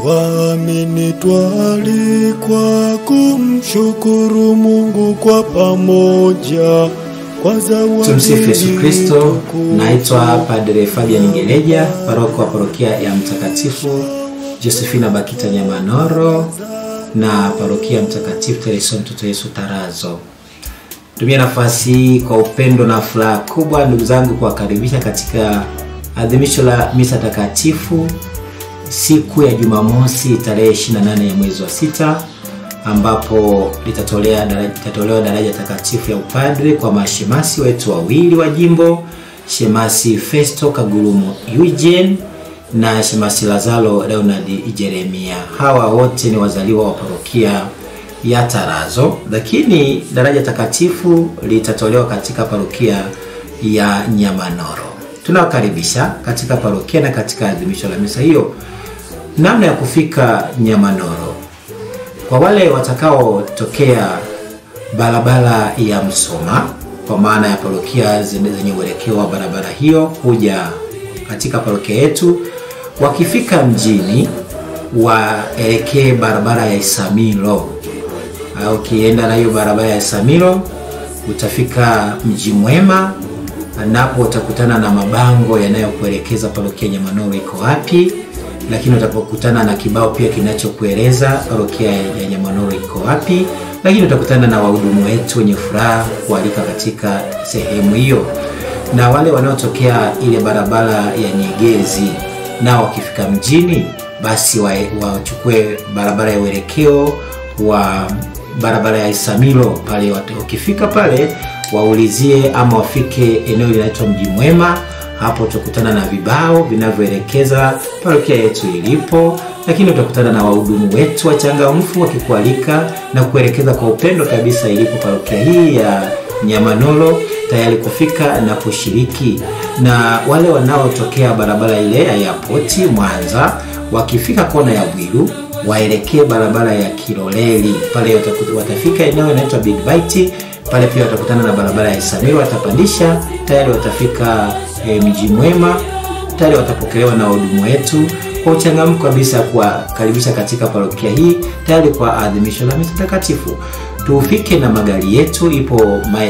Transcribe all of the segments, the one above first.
Waamini twalikwa kumshukuru Mungu kwa pamoja kwa zawadi. Tumsifu Yesu Kristo. Naitwa Padre Fabian Ngeleja, paroko wa parokia ya Mtakatifu Josefina Bakita Nyamanoro na parokia Mtakatifu Teresia Mtoto Yesu Tarazo. Tumia nafasi kwa upendo na furaha kubwa ndugu zangu kuwakaribisha katika adhimisho la misa takatifu siku ya Jumamosi tarehe 28 ya mwezi wa 6, ambapo litatolewa daraja takatifu ya upadre kwa mashemasi wetu wawili wa jimbo, Shemasi Festo Kagurumo Eugene na Shemasi Lazaro Leonard Jeremia. Hawa wote ni wazaliwa wa parokia ya Tarazo, lakini daraja takatifu litatolewa katika parokia ya Nyamanoro. Tunawakaribisha katika parokia na katika adhimisho la misa hiyo. Namna ya kufika Nyamanoro: kwa wale watakao tokea barabara ya Msoma, kwa maana ya parokia zenye uelekeo wa barabara hiyo kuja katika parokia yetu, wakifika mjini waelekee barabara ya Isamilo. Au kienda na hiyo barabara ya Isamilo utafika Mji Mwema, napo utakutana na mabango yanayokuelekeza parokia Nyamanoro iko wapi, lakini utakutana na kibao pia kinachokueleza parokia ya Nyamanoro iko wapi, lakini utakutana na wahudumu wetu wenye furaha kualika katika sehemu hiyo. Na wale wanaotokea ile barabara ya Nyegezi, nao wakifika mjini basi wachukue barabara ya uelekeo wa barabara ya Isamilo. Pale wakifika pale waulizie ama wafike eneo linaloitwa Mji Mwema. Hapo utakutana na vibao vinavyoelekeza parokia yetu ilipo, lakini utakutana na wahudumu wetu wachangamfu wakikualika na kuelekeza kwa upendo kabisa ilipo parokia hii ya Nyamanoro, tayari kufika na kushiriki. Na wale wanaotokea barabara ile ya Airport Mwanza, wakifika kona ya Bwiru waelekee barabara ya Kiloleli. Pale watafika eneo linaloitwa Big Bite. Pale pia watakutana na barabara ya Isamilo, watapandisha, tayari watafika Mji Mwema, tayari watapokelewa na wahudumu wetu kwa uchangamfu kabisa kuwakaribisha katika parokia hii tayari kwa adhimisho la misa takatifu. Tufike na magari yetu,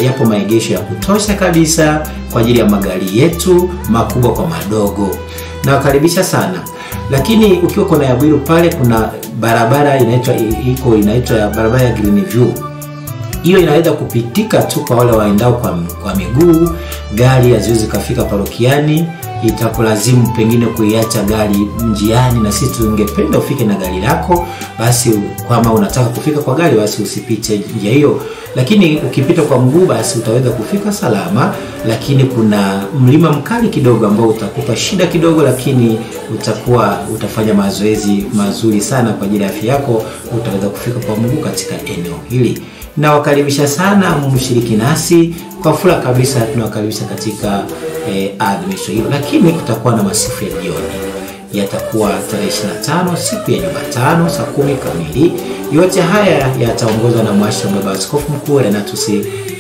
yapo maegesho ya kutosha kabisa kwa ajili ya magari yetu makubwa kwa madogo. Na wakaribisha sana. Lakini ukiwa kona ya Bwiru pale kuna barabara inaitwa barabara ya Green View. Hiyo inaweza kupitika tu kwa wale waendao kwa miguu. Gari haziwezi kufika parokiani, itakulazimu pengine kuiacha gari njiani, na sisi tungependa ufike na gari lako. Basi kama unataka kufika kwa gari basi usipite njia hiyo, lakini ukipita kwa mguu basi utaweza kufika salama. Lakini kuna mlima mkali kidogo ambao utakupa shida kidogo, lakini utafanya mazoezi mazuri sana kwa ajili ya afya yako. Utaweza kufika kwa mguu katika eneo hili. Na wakaribisha sana mshiriki nasi kwa furaha kabisa. Tunawakaribisha katika adhimisho hilo. Lakini kutakuwa na masifu ya jioni, yatakuwa tarehe 25 siku ya Jumatano saa 10 kamili. Yote haya yataongozwa na Mwasha Baba Askofu Mkuu Renatus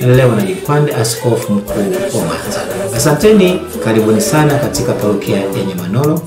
Leonard Nkwande, Askofu Mkuu wa Mwanza. Asanteni, karibuni sana katika parokia ya Nyamanoro.